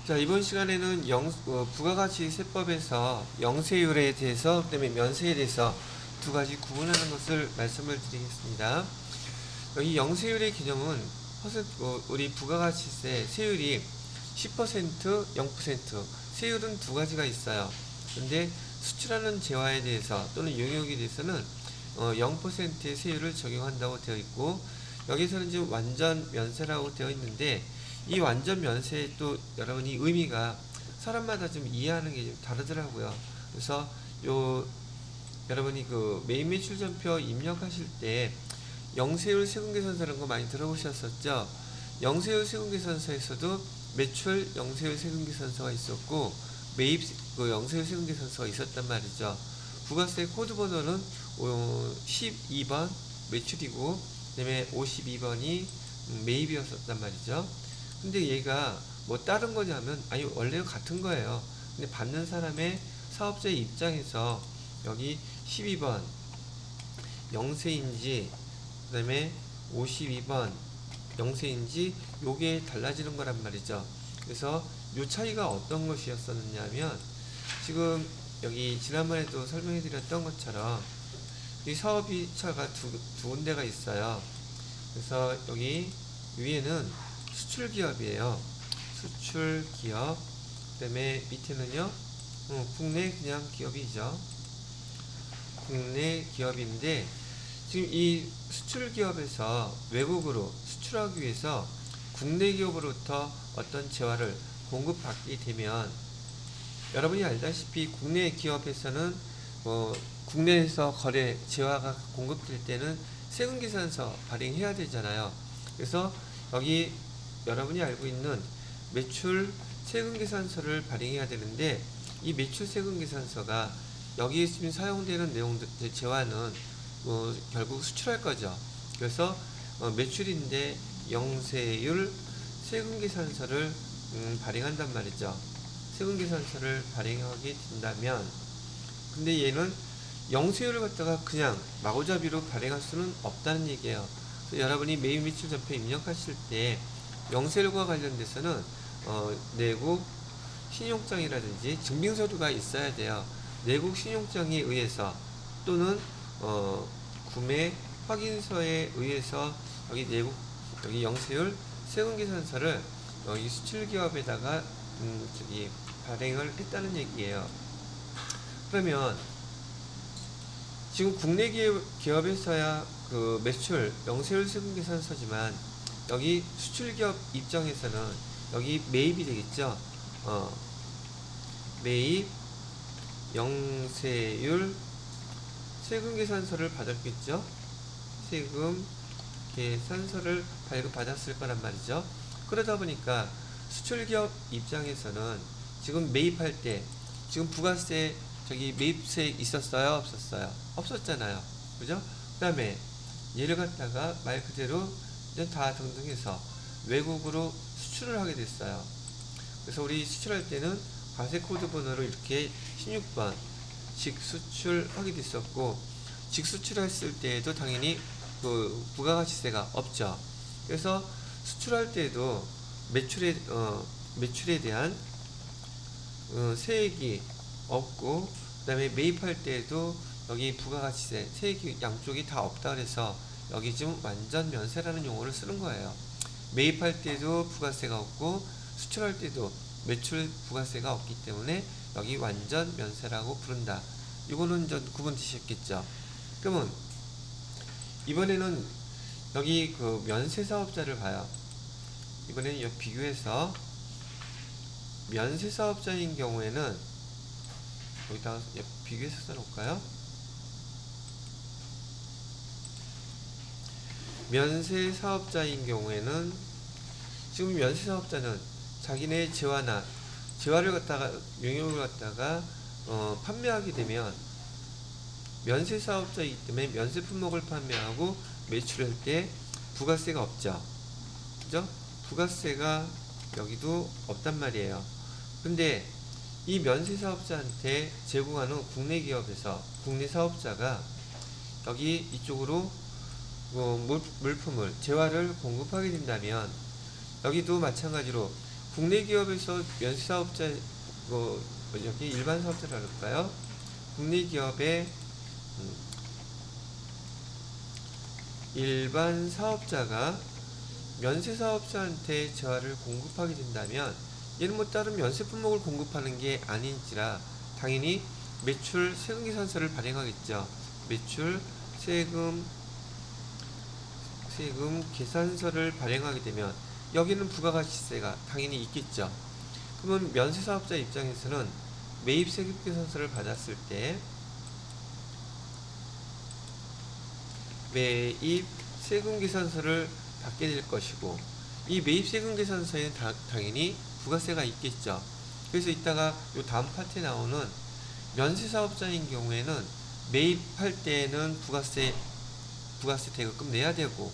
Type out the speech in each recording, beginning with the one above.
자, 이번 시간에는 부가가치세법에서 영세율에 대해서, 그다음에 면세에 대해서 두 가지 구분하는 것을 말씀을 드리겠습니다. 이 영세율의 개념은 우리 부가가치세 세율이 10%, 0%, 세율은 두 가지가 있어요. 근데 수출하는 재화에 대해서 또는 용역에 대해서는 0%의 세율을 적용한다고 되어 있고, 여기서는 지금 완전 면세라고 되어 있는데, 이 완전 면세의 또 여러분이 의미가 사람마다 좀 이해하는 게 좀 다르더라고요. 그래서 여러분이 그 메인 매출전표 입력하실 때 영세율 세금계산서 이런 거 많이 들어보셨었죠? 영세율 세금계산서에서도 매출 영세율 세금계산서가 있었고, 매입 그 영세율 세금계산서가 있었단 말이죠. 부가세 코드 번호는 12번 매출이고, 그다음에 52번이 매입이었었단 말이죠. 근데 얘가 뭐 다른 거냐면, 아니 원래 같은 거예요. 근데 받는 사람의 사업자의 입장에서 여기 12번 영세인지 그 다음에 52번 영세인지 요게 달라지는 거란 말이죠. 그래서 요 차이가 어떤 것이었었냐면, 지금 여기 지난번에도 설명해 드렸던 것처럼 이 사업이차가 두 군데가 있어요. 그래서 여기 위에는 수출기업이에요. 수출기업. 그 다음에 밑에는요, 국내 그냥 기업이죠. 국내 기업인데, 지금 이 수출기업에서 외국으로 수출하기 위해서 국내 기업으로부터 어떤 재화를 공급받게 되면, 여러분이 알다시피 국내 기업에서는 국내에서 거래 재화가 공급될 때는 세금계산서 발행해야 되잖아요. 그래서 여기 여러분이 알고 있는 매출 세금계산서를 발행해야 되는데, 이 매출 세금계산서가 여기에 지금 사용되는 내용들, 재화는 결국 수출할 거죠. 그래서 매출인데 영세율 세금계산서를 발행한단 말이죠. 세금계산서를 발행하게 된다면, 근데 얘는 영세율을 갖다가 그냥 마구잡이로 발행할 수는 없다는 얘기예요. 그래서 여러분이 매입 매출 전표 입력하실 때 영세율과 관련돼서는 내국 신용장이라든지 증빙서류가 있어야 돼요. 내국 신용장에 의해서 또는 구매 확인서에 의해서 여기 영세율 세금계산서를 이 수출기업에다가 발행을 했다는 얘기예요. 그러면 지금 국내 기업에서야 그 매출 영세율 세금계산서지만, 여기 수출기업 입장에서는 여기 매입이 되겠죠. 매입 영세율 세금계산서를 받았겠죠. 세금계산서를 발급받았을 거란 말이죠. 그러다 보니까 수출기업 입장에서는 지금 매입할 때 지금 부가세 매입세 있었어요? 없었어요? 없었잖아요. 그죠? 그 다음에 얘를 갖다가 말 그대로 다 등등해서 외국으로 수출을 하게 됐어요. 그래서 우리 수출할 때는 과세코드 번호로 이렇게 16번 직수출하게 됐었고, 직수출했을 때에도 당연히 그 부가가치세가 없죠. 그래서 수출할 때에도 매출에 대한 세액이 없고, 그 다음에 매입할 때에도 여기 부가가치세 세액이 양쪽이 다 없다 그래서 여기 지금 완전 면세라는 용어를 쓰는 거예요. 매입할 때도 부가세가 없고 수출할 때도 매출 부가세가 없기 때문에 여기 완전 면세라고 부른다. 이거는 좀 구분 되셨겠죠? 그러면 이번에는 여기 그 면세사업자를 봐요. 이번에는 여기 비교해서 면세사업자인 경우에는 여기다가 비교해서 써놓을까요? 면세사업자인 경우에는, 지금 면세사업자는 자기네 재화를 갖다가 용역을 갖다가 판매하게 되면 면세사업자이기 때문에 면세 품목을 판매하고 매출할 때 부가세가 없죠. 그죠? 부가세가 여기도 없단 말이에요. 근데 이 면세사업자한테 제공하는 국내 기업에서 국내 사업자가 여기 이쪽으로 물품을 재화를 공급하게 된다면, 여기도 마찬가지로 국내 기업에서 면세 사업자, 여기 일반 사업자라 그럴까요? 국내 기업의 일반 사업자가 면세 사업자한테 재화를 공급하게 된다면 얘는 뭐 다른 면세 품목을 공급하는 게 아닌지라 당연히 매출 세금 계산서를 발행하겠죠. 매출 세금 계산서를 발행하게 되면 여기는 부가가치세가 당연히 있겠죠. 그러면 면세 사업자 입장에서는 매입 세금 계산서를 받았을 때 매입 세금 계산서를 받게 될 것이고, 이 매입 세금 계산서에는 당연히 부가세가 있겠죠. 그래서 이따가 요 다음 파트에 나오는 면세 사업자인 경우에는 매입할 때는 부가세 대금금 내야 되고,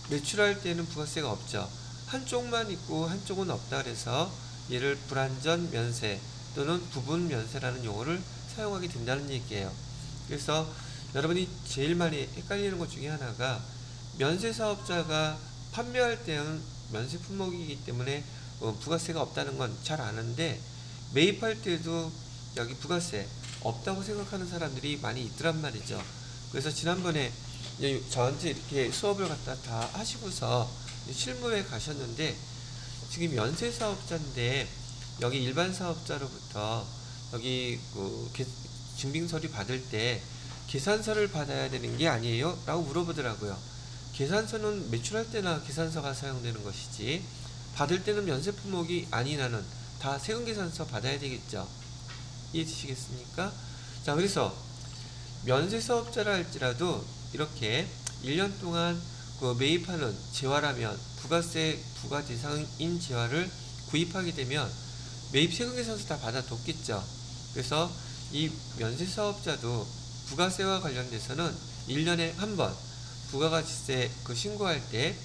매출할 때는 부가세가 없죠. 한쪽만 있고 한쪽은 없다 그래서 얘를 불완전 면세 또는 부분 면세라는 용어를 사용하게 된다는 얘기예요. 그래서 여러분이 제일 많이 헷갈리는 것 중에 하나가, 면세 사업자가 판매할 때는 면세 품목이기 때문에 부가세가 없다는 건 잘 아는데, 매입할 때도 여기 부가세 없다고 생각하는 사람들이 많이 있더란 말이죠. 그래서 지난번에 저한테 이렇게 수업을 갖다 다 하시고서 실무에 가셨는데, 지금 면세 사업자인데 여기 일반 사업자로부터 여기 증빙서류 받을 때 계산서를 받아야 되는 게 아니에요? 라고 물어보더라고요. 계산서는 매출할 때나 계산서가 사용되는 것이지, 받을 때는 면세 품목이 아니라는 다 세금 계산서 받아야 되겠죠. 이해되시겠습니까? 자, 그래서 면세 사업자라 할지라도 이렇게 1년 동안 매입하는 재화라면 부가세 부과 대상인 재화를 구입하게 되면 매입 세금 계산서 다 받아뒀겠죠. 그래서 이 면세 사업자도 부가세와 관련돼서는 1년에 한 번 부가가치세 신고할 때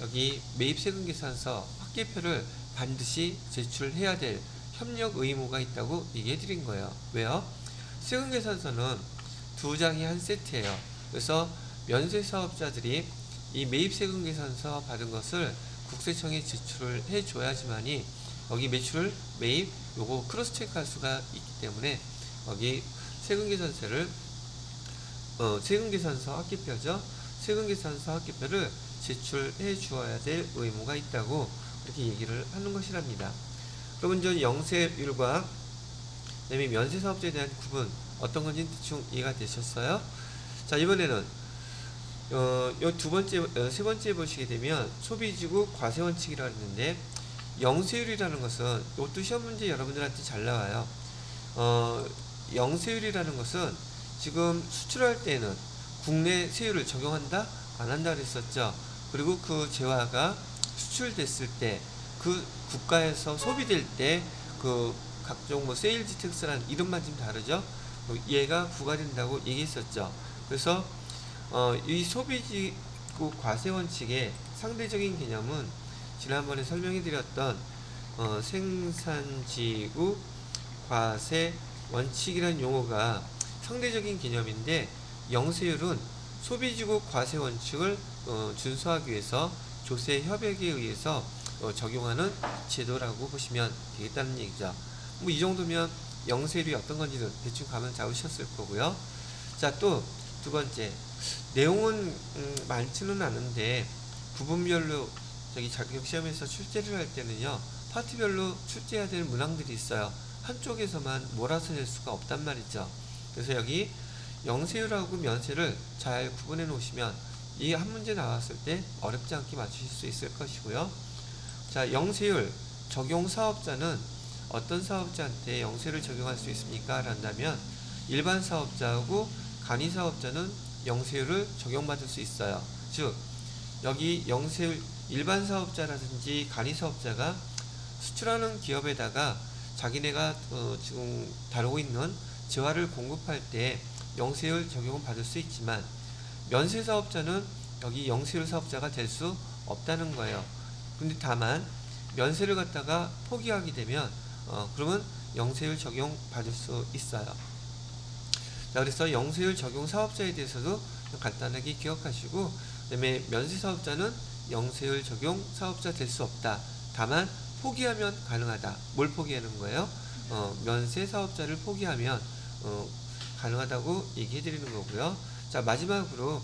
여기 매입 세금 계산서 확계표를 반드시 제출해야 될 협력 의무가 있다고 얘기해 드린 거예요. 왜요? 세금 계산서는 2장이 한 세트예요. 그래서 면세 사업자들이 이 매입 세금 계산서 받은 것을 국세청에 제출을 해 줘야지만이 여기 매출, 매입 요거 크로스 체크할 수가 있기 때문에 여기 세금 계산서 합계표죠. 세금 계산서 합계표를 제출해 주어야 될 의무가 있다고 그렇게 얘기를 하는 것이랍니다. 그러면 저 영세율과 그다음에 면세 사업자에 대한 구분 어떤 건지 대충 이해가 되셨어요? 자, 이번에는 세 번째 보시게 되면 소비지구 과세 원칙이라고 했는데, 영세율이라는 것은 이것도 시험 문제 여러분들한테 잘 나와요. 영세율이라는 것은 지금 수출할 때는 국내 세율을 적용한다? 안 한다 그랬었죠. 그리고 그 재화가 수출됐을 때 그 국가에서 소비될 때 그 각종 세일즈 텍스라는 이름만 좀 다르죠. 얘가 부과된다고 얘기했었죠. 그래서 이 소비지구 과세 원칙의 상대적인 개념은 지난번에 설명해 드렸던 생산지구 과세 원칙이라는 용어가 상대적인 개념인데, 영세율은 소비지구 과세 원칙을 준수하기 위해서 조세 협약에 의해서 적용하는 제도라고 보시면 되겠다는 얘기죠. 뭐 이 정도면 영세율이 어떤 건지는 대충 감을 잡으셨을 거고요. 자, 또 두 번째, 내용은 많지는 않은데 부분별로 자격시험에서 출제를 할 때는요, 파트별로 출제해야 될 문항들이 있어요. 한쪽에서만 몰아서 낼 수가 없단 말이죠. 그래서 여기 영세율하고 면세를 잘 구분해 놓으시면 이 한 문제 나왔을 때 어렵지 않게 맞추실 수 있을 것이고요. 자, 영세율 적용 사업자는 어떤 사업자한테 영세율을 적용할 수 있습니까? 라한다면 일반 사업자하고 간이 사업자는 영세율을 적용받을 수 있어요. 즉 여기 영세율 일반 사업자라든지 간이 사업자가 수출하는 기업에다가 자기네가 지금 다루고 있는 재화를 공급할 때 영세율 적용은 받을 수 있지만, 면세 사업자는 여기 영세율 사업자가 될 수 없다는 거예요. 근데 다만 면세를 갖다가 포기하게 되면 그러면 영세율 적용 받을 수 있어요. 자, 그래서 영세율 적용 사업자에 대해서도 간단하게 기억하시고, 그다음에 면세 사업자는 영세율 적용 사업자 될 수 없다. 다만 포기하면 가능하다. 뭘 포기하는 거예요? 면세 사업자를 포기하면 가능하다고 얘기해 드리는 거고요. 자, 마지막으로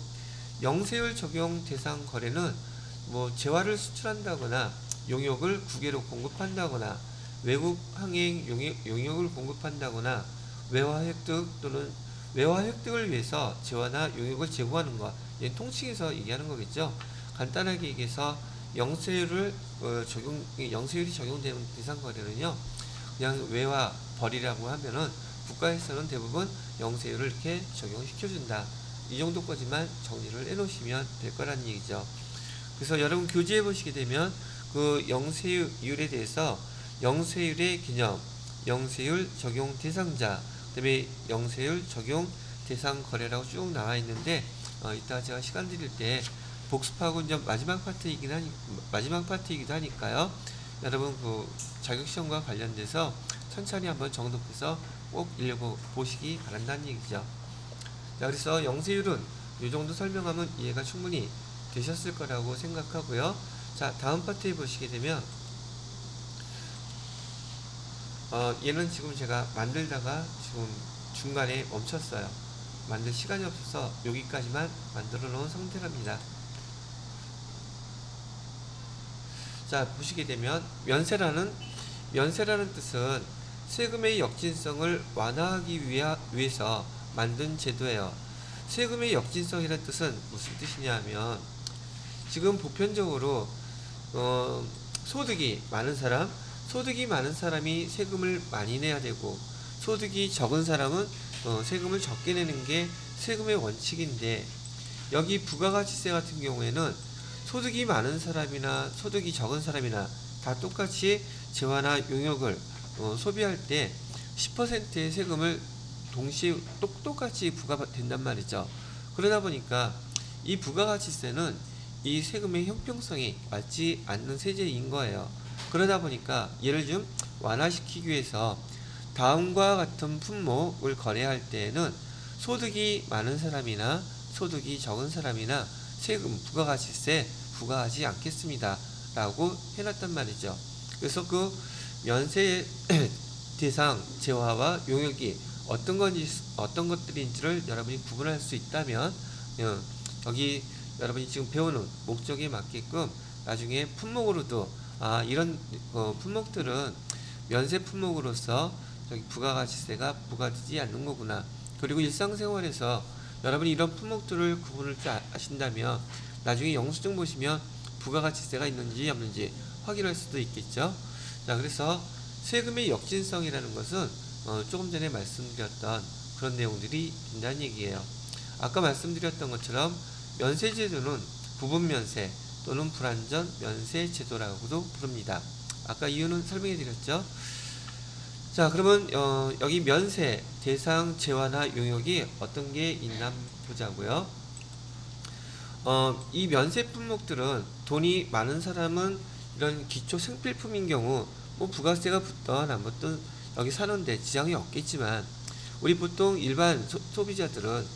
영세율 적용 대상 거래는 뭐 재화를 수출한다거나 용역을 국외로 공급한다거나 외국 항행 용역을 공급한다거나 외화 획득 또는 외화 획득을 위해서 재화나 용역을 제공하는 것, 얘는 통칭해서 얘기하는 거겠죠. 간단하게 얘기해서 영세율이 적용되는 대상 거래는요, 그냥 외화 벌이라고 하면은 국가에서는 대부분 영세율을 이렇게 적용시켜준다. 이 정도까지만 정리를 해놓으시면 될 거라는 얘기죠. 그래서 여러분 교재해 보시게 되면 그 영세율에 대해서 영세율의 개념, 영세율 적용 대상자, 그 다음에 영세율 적용 대상 거래라고 쭉 나와 있는데, 이따 제가 시간 드릴 때 복습하고 이제 마지막 파트이기도 하니까요. 여러분 그 자격시험과 관련돼서 천천히 한번 정독해서 꼭 읽어보시기 바란다는 얘기죠. 자, 그래서 영세율은 이 정도 설명하면 이해가 충분히 되셨을 거라고 생각하고요. 자, 다음 파트에 보시게 되면 얘는 지금 제가 만들다가 지금 중간에 멈췄어요. 만들 시간이 없어서 여기까지만 만들어 놓은 상태랍니다. 자, 보시게 되면 면세라는 뜻은 세금의 역진성을 완화하기 위해서 만든 제도예요. 세금의 역진성이라는 뜻은 무슨 뜻이냐 하면, 지금 보편적으로 소득이 많은 사람이 세금을 많이 내야 되고, 소득이 적은 사람은 세금을 적게 내는 게 세금의 원칙인데, 여기 부가가치세 같은 경우에는 소득이 많은 사람이나 소득이 적은 사람이나 다 똑같이 재화나 용역을 소비할 때 10%의 세금을 동시에 똑같이 부과된단 말이죠. 그러다 보니까 이 부가가치세는 이 세금의 형평성이 맞지 않는 세제인 거예요. 그러다 보니까 얘를 좀 완화시키기 위해서 다음과 같은 품목을 거래할 때에는 소득이 많은 사람이나 소득이 적은 사람이나 세금 부가가치세 부과하지 않겠습니다 라고 해놨단 말이죠. 그래서 그 면세 대상 재화와 용역이 어떤 것들인지를 여러분이 구분할 수 있다면, 여기 여러분이 지금 배우는 목적에 맞게끔 나중에 품목으로도 이런 품목들은 면세 품목으로서 여기 부가가치세가 부과되지 않는 거구나. 그리고 일상생활에서 여러분이 이런 품목들을 구분을 하신다면 나중에 영수증 보시면 부가가치세가 있는지 없는지 확인할 수도 있겠죠. 자, 그래서 세금의 역진성이라는 것은 조금 전에 말씀드렸던 그런 내용들이 된다는 얘기예요. 아까 말씀드렸던 것처럼 면세제도는 부분면세 또는 불완전 면세제도라고도 부릅니다. 아까 이유는 설명해 드렸죠. 자, 그러면 여기 면세 대상 재화나 용역이 어떤 게 있나 보자고요. 이 면세 품목들은 돈이 많은 사람은 이런 기초 생필품인 경우 뭐 부가세가 붙던 안 붙던 여기 사는데 지장이 없겠지만, 우리 보통 일반 소비자들은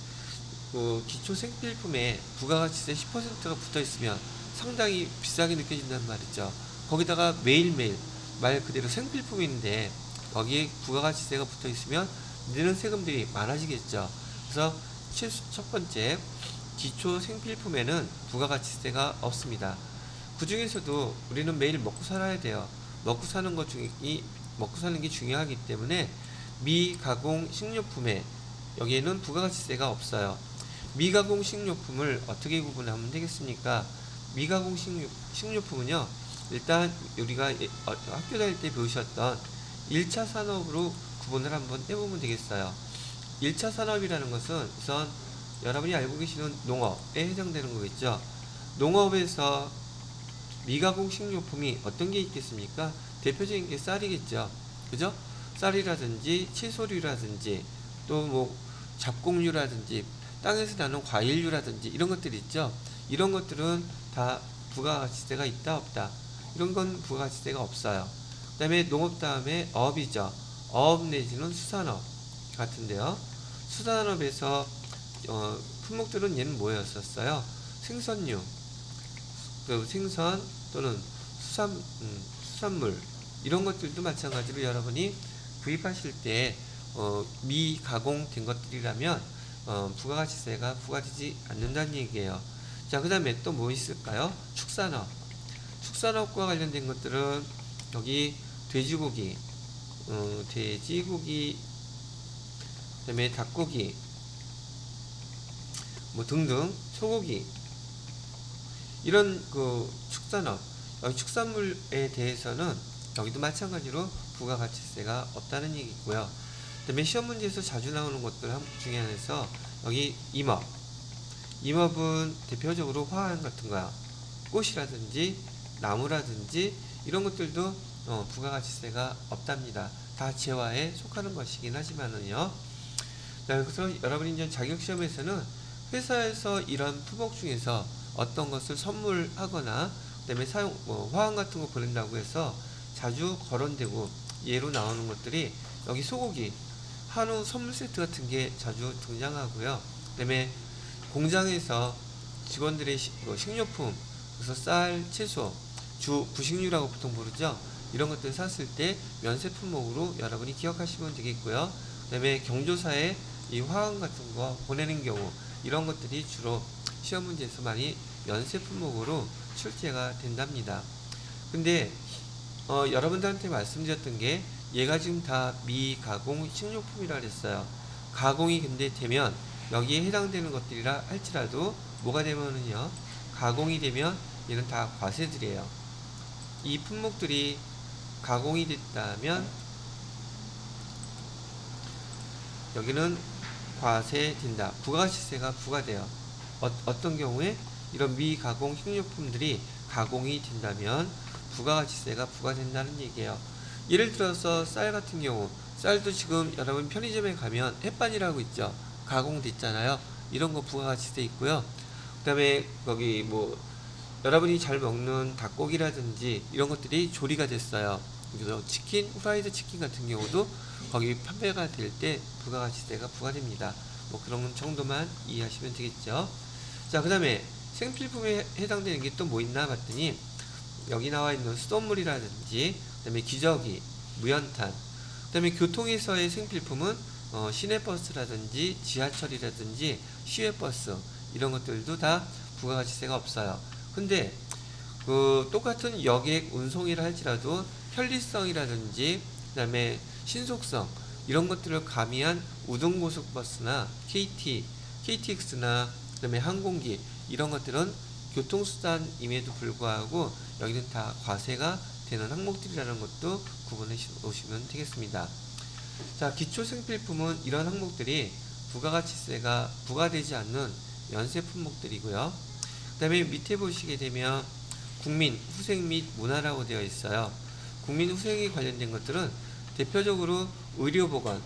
그 기초 생필품에 부가가치세 10%가 붙어 있으면 상당히 비싸게 느껴진단 말이죠. 거기다가 매일매일 말 그대로 생필품인데 거기에 부가가치세가 붙어 있으면 내는 세금들이 많아지겠죠. 그래서 첫 번째, 기초 생필품에는 부가가치세가 없습니다. 그 중에서도 우리는 매일 먹고 살아야 돼요. 먹고 사는 게 중요하기 때문에 미가공 식료품에 여기에는 부가가치세가 없어요. 미가공 식료품을 어떻게 구분하면 되겠습니까? 미가공 식료품은요, 일단 우리가 학교 다닐 때 배우셨던 1차 산업으로 구분을 한번 해보면 되겠어요. 1차 산업이라는 것은 우선 여러분이 알고 계시는 농업에 해당되는 거겠죠. 농업에서 미가공 식료품이 어떤 게 있겠습니까? 대표적인 게 쌀이겠죠. 그죠? 쌀이라든지 채소류라든지 또 뭐 잡곡류라든지 땅에서 나는 과일류라든지 이런 것들 있죠. 이런 것들은 다 부가가치세가 있다 없다. 이런 건 부가가치세가 없어요. 그 다음에 농업 다음에 어업이죠. 어업 내지는 수산업 같은데요. 수산업에서 품목들은 얘는 뭐였었어요? 생선류, 그 생선 또는 수산물 이런 것들도 마찬가지로 여러분이 구입하실 때 미가공된 것들이라면 부가가치세가 부과되지 않는다는 얘기예요. 자, 그 다음에 또 뭐 있을까요? 축산업과 관련된 것들은 여기 돼지고기, 그 다음에 닭고기, 뭐 등등 소고기 이런 그 축산업, 축산물에 대해서는 여기도 마찬가지로 부가가치세가 없다는 얘기고요. 그 다음에 시험 문제에서 자주 나오는 것들 중에 하나에서 여기 임업은 대표적으로 화환 같은 거야. 꽃이라든지 나무라든지 이런 것들도 부가가치세가 없답니다. 다 재화에 속하는 것이긴 하지만은요. 그래서 여러분이 이제 자격시험에서는 회사에서 이런 품목 중에서 어떤 것을 선물하거나 그다음에 화환 같은 거 보낸다고 해서 자주 거론되고 예로 나오는 것들이 여기 소고기, 한우 선물 세트 같은 게 자주 등장하고요. 그다음에 공장에서 직원들의 식료품, 그래서 쌀, 채소, 부식류라고 보통 부르죠. 이런 것들 샀을 때 면세 품목으로 여러분이 기억하시면 되겠고요. 그다음에 경조사에 이 화환 같은 거 보내는 경우 이런 것들이 주로 시험 문제에서 많이 면세 품목으로 출제가 된답니다. 근데 여러분들한테 말씀드렸던 게 얘가 지금 다 미가공 식료품이라 그랬어요. 가공이 근데 되면 여기에 해당되는 것들이라 할지라도 뭐가 되면은요, 가공이 되면 얘는 다 과세들이에요. 이 품목들이 가공이 됐다면 여기는 과세된다. 부가가치세가 부과돼요. 어떤 경우에 이런 미가공 식료품들이 가공이 된다면 부가가치세가 부과된다는 얘기예요. 예를 들어서 쌀 같은 경우, 쌀도 지금 여러분 편의점에 가면 햇반이라고 있죠. 가공됐잖아요. 이런 거 부가가치세 있고요. 그 다음에 거기 뭐 여러분이 잘 먹는 닭고기라든지 이런 것들이 조리가 됐어요. 그래서 치킨, 후라이드 치킨 같은 경우도 거기 판매가 될 때 부가가치세가 부과됩니다. 뭐 그런 정도만 이해하시면 되겠죠. 자, 그 다음에 생필품에 해당되는 게 또 뭐 있나 봤더니 여기 나와 있는 수돗물이라든지 그 다음에 기저귀, 무연탄, 그 다음에 교통에서의 생필품은 시내버스라든지 지하철이라든지 시외버스 이런 것들도 다 부가가치세가 없어요. 근데 그 똑같은 여객 운송이라 할지라도 편리성이라든지 그 다음에 신속성 이런 것들을 가미한 우등고속버스나 KTX나 그 다음에 항공기 이런 것들은 교통수단임에도 불구하고 여기는 다 과세가 되는 항목들이라는 것도 구분해 놓으시면 되겠습니다. 자, 기초생필품은 이런 항목들이 부가가치세가 부과되지 않는 면세 품목들이고요. 그 다음에 밑에 보시게 되면 국민, 후생 및 문화라고 되어 있어요. 국민, 후생에 관련된 것들은 대표적으로 의료보건,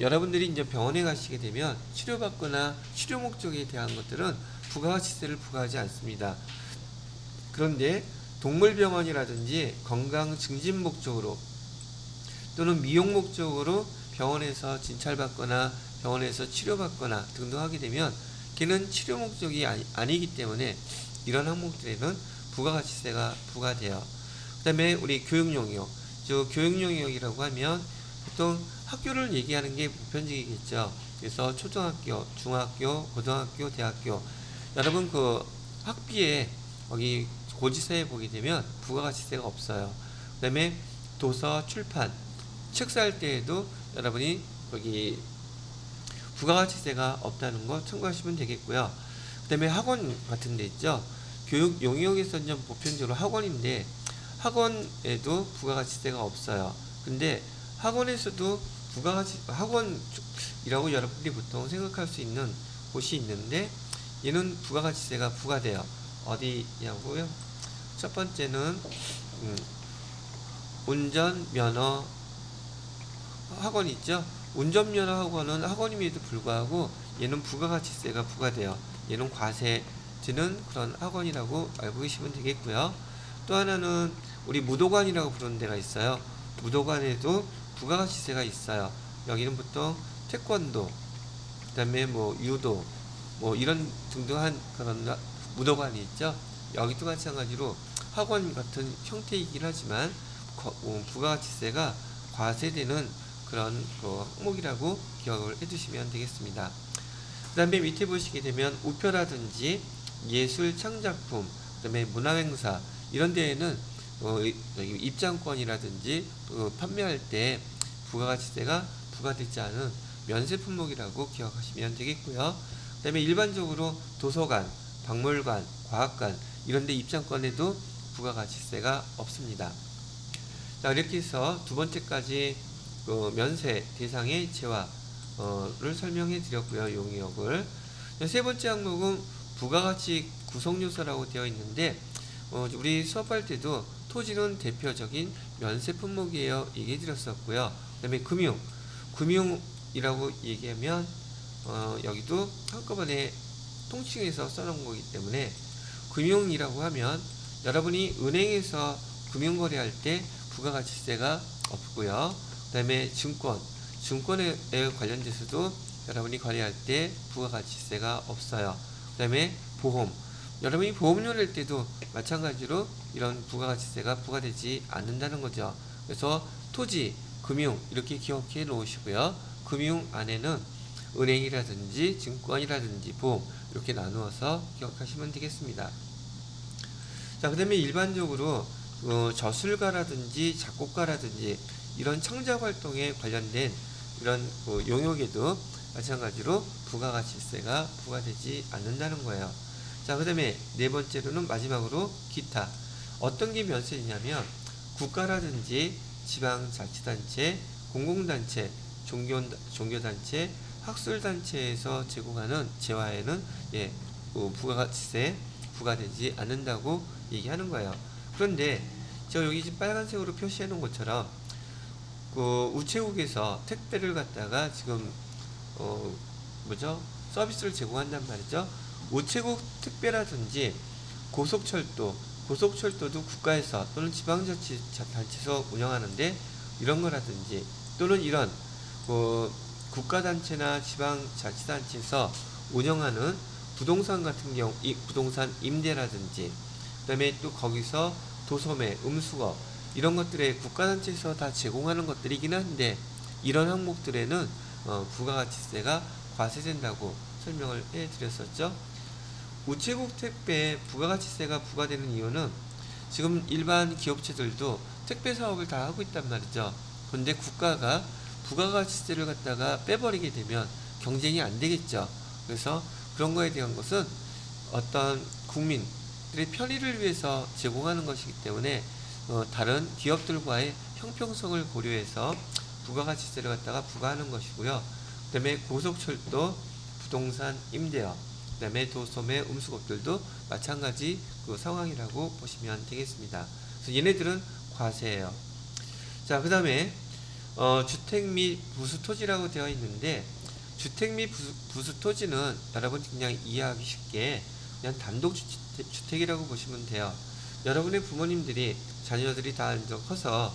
여러분들이 이제 병원에 가시게 되면 치료받거나 치료 목적에 대한 것들은 부가가치세를 부과하지 않습니다. 그런데 동물병원이라든지 건강 증진 목적으로 또는 미용 목적으로 병원에서 진찰받거나 병원에서 치료받거나 등등 하게 되면 걔는 치료 목적이 아니기 때문에 이런 항목들에는 부가가치세가 부과돼요. 그 다음에 우리 교육용역, 교육용역이라고 하면 보통 학교를 얘기하는 게 보편적이겠죠. 그래서 초등학교, 중학교, 고등학교, 대학교 여러분 그 학비에 여기 고지서에 보게 되면 부가가치세가 없어요. 그 다음에 도서, 출판, 책 살 때에도 여러분이 여기 부가가치세가 없다는 거 참고하시면 되겠고요. 그 다음에 학원 같은 데 있죠. 교육 용역에서는 좀 보편적으로 학원인데 학원에도 부가가치세가 없어요. 근데 학원에서도 학원이라고 여러분들이 보통 생각할 수 있는 곳이 있는데 얘는 부가가치세가 부과돼요. 어디냐고요? 첫 번째는 운전면허 학원 있죠. 운전면허 학원은 학원임에도 불구하고 얘는 부가가치세가 부과돼요. 얘는 과세되는 그런 학원이라고 알고 계시면 되겠고요. 또 하나는 우리 무도관이라고 부르는 데가 있어요. 무도관에도 부가가치세가 있어요. 여기는 보통 태권도, 그 다음에 뭐 유도, 뭐 이런 등등한 그런 무도관이 있죠. 여기도 마찬가지로 학원 같은 형태이긴 하지만 부가가치세가 과세되는 그런 항목이라고 기억을 해두시면 되겠습니다. 그 다음에 밑에 보시게 되면 우표라든지 예술 창작품, 그 다음에 문화행사 이런 데에는 입장권이라든지 판매할 때 부가가치세가 부과되지 않은 면세 품목이라고 기억하시면 되겠고요. 그 다음에 일반적으로 도서관, 박물관, 과학관 이런 데 입장권에도 부가가치세가 없습니다. 자, 이렇게 해서 두 번째까지 면세 대상의 재화를 설명해 드렸고요. 용역을. 세 번째 항목은 부가가치 구성요소라고 되어 있는데 우리 수업할 때도 토지는 대표적인 면세 품목이에요 얘기해 드렸었고요. 그 다음에 금융이라고 얘기하면 여기도 한꺼번에 통칭해서 써놓은 거기 때문에 금융이라고 하면 여러분이 은행에서 금융거래할 때 부가가치세가 없고요. 그 다음에 증권에 관련돼서도 여러분이 거래할 때 부가가치세가 없어요. 그 다음에 보험, 여러분이 보험료 낼 때도 마찬가지로 이런 부가가치세가 부과되지 않는다는 거죠. 그래서 토지, 금융 이렇게 기억해 놓으시고요. 금융 안에는 은행이라든지 증권이라든지 보험 이렇게 나누어서 기억하시면 되겠습니다. 자, 그 다음에 일반적으로 저술가라든지 작곡가라든지 이런 창작활동에 관련된 이런 용역에도 마찬가지로 부가가치세가 부과되지 않는다는 거예요. 자, 그 다음에 네 번째로는 마지막으로 기타. 어떤 게 면세냐면 국가라든지 지방자치단체, 공공단체, 종교단체, 학술단체에서 제공하는 재화에는 부가가치세 부과되지 않는다고 얘기하는 거예요. 그런데 저 여기 지금 빨간색으로 표시해 놓은 것처럼 우체국에서 택배를 갖다가 지금 서비스를 제공한단 말이죠. 우체국 택배라든지 고속철도도 국가에서 또는 지방자치단체에서 운영하는데 이런 거라든지 또는 이런 국가단체나 지방자치단체에서 운영하는 부동산 같은 경우 부동산 임대라든지 그 다음에 또 거기서 도소매, 음수거 이런 것들에 국가단체에서 다 제공하는 것들이긴 한데 이런 항목들에는 부가가치세가 과세된다고 설명을 해드렸었죠. 우체국 택배에 부가가치세가 부과되는 이유는 지금 일반 기업체들도 택배 사업을 다 하고 있단 말이죠. 그런데 국가가 부가가치세를 갖다가 빼버리게 되면 경쟁이 안 되겠죠. 그래서 그런 거에 대한 것은 어떤 국민들의 편의를 위해서 제공하는 것이기 때문에 다른 기업들과의 형평성을 고려해서 부가가치세를 갖다가 부과하는 것이고요. 그 다음에 고속철도, 부동산 임대업, 그 다음에 도소매, 음수업들도 마찬가지 상황이라고 보시면 되겠습니다. 그래서 얘네들은 과세예요. 자, 그 다음에 주택 및 부수토지라고 되어 있는데 주택 및 부수토지는 여러분 그냥 이해하기 쉽게 그냥 단독주택이라고 보시면 돼요. 여러분의 부모님들이 자녀들이 다 커서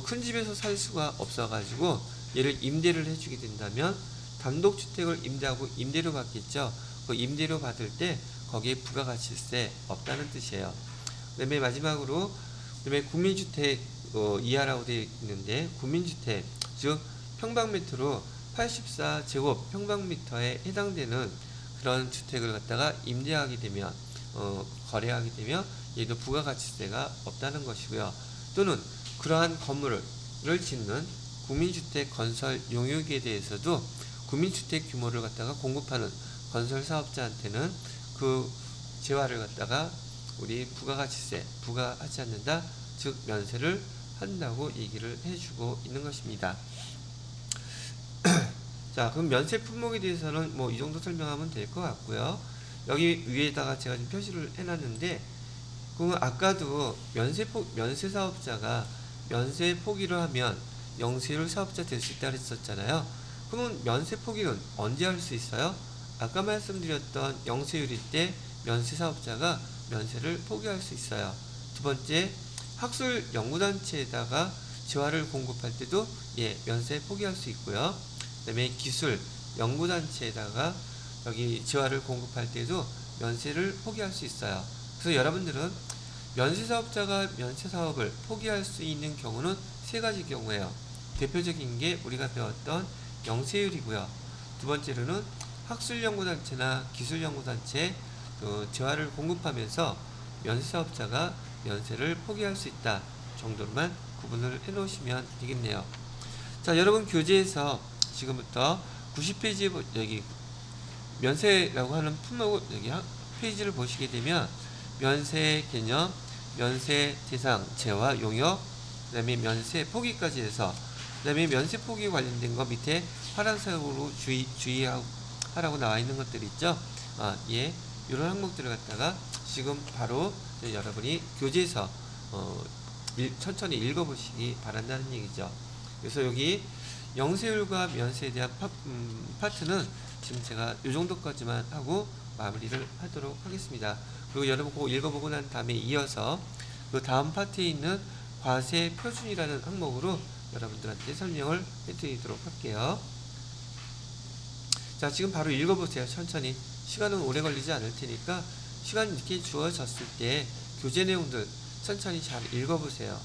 큰 집에서 살 수가 없어가지고 얘를 임대를 해주게 된다면 단독주택을 임대하고 임대료 받겠죠. 그 임대료 받을 때 거기에 부가가치세 없다는 뜻이에요. 그 다음에 마지막으로 국민주택 이하라고 되어 있는데 국민주택 즉 평방미터로 84제곱 평방미터에 해당되는 그런 주택을 갖다가 임대하게 되면 거래하게 되면 얘도 부가가치세가 없다는 것이고요. 또는 그러한 건물을 짓는 국민주택 건설 용역에 대해서도 국민주택 규모를 갖다가 공급하는 건설 사업자한테는 그 재화를 갖다가 우리 부가가치세 부과하지 않는다, 즉 면세를 한다고 얘기를 해주고 있는 것입니다. 자, 그럼 면세 품목에 대해서는 이 정도 설명하면 될 것 같고요. 여기 위에다가 제가 지금 표시를 해놨는데, 그럼 아까도 면세 사업자가 면세 포기를 하면 영세율 사업자 될 수 있다고 했었잖아요. 그러면 면세 포기는 언제 할 수 있어요? 아까 말씀드렸던 영세율일 때 면세 사업자가 면세를 포기할 수 있어요. 두 번째, 학술 연구단체에다가 재화를 공급할 때도 면세 포기할 수 있고요. 그 다음에 기술 연구단체에다가 여기 재화를 공급할 때도 면세를 포기할 수 있어요. 그래서 여러분들은 면세사업자가 면세사업을 포기할 수 있는 경우는 세 가지 경우예요. 대표적인 게 우리가 배웠던 영세율이고요. 두 번째로는 학술연구단체나 기술연구단체에 재화를 공급하면서 면세사업자가 면세를 포기할 수 있다 정도로만 구분을 해 놓으시면 되겠네요. 자, 여러분 교재에서 지금부터 90페이지에 여기 면세라고 하는 품목 여기 페이지를 보시게 되면 면세 개념, 면세 대상, 재화, 용역, 그 다음에 면세 포기까지 해서 그 다음에 면세 포기 관련된 거 밑에 파란색으로 주의하라고 나와 있는 것들 있죠. 예, 이런 항목들을 갖다가 지금 바로 여러분이 교재에서 천천히 읽어보시기 바란다는 얘기죠. 그래서 여기 영세율과 면세에 대한 파트는 지금 제가 이 정도까지만 하고 마무리를 하도록 하겠습니다. 그리고 여러분 그거 읽어보고 난 다음에 이어서 그 다음 파트에 있는 과세 표준이라는 항목으로 여러분들한테 설명을 해드리도록 할게요. 자, 지금 바로 읽어보세요. 천천히. 시간은 오래 걸리지 않을 테니까 시간 이렇게 주어졌을 때 교재 내용들 천천히 잘 읽어보세요.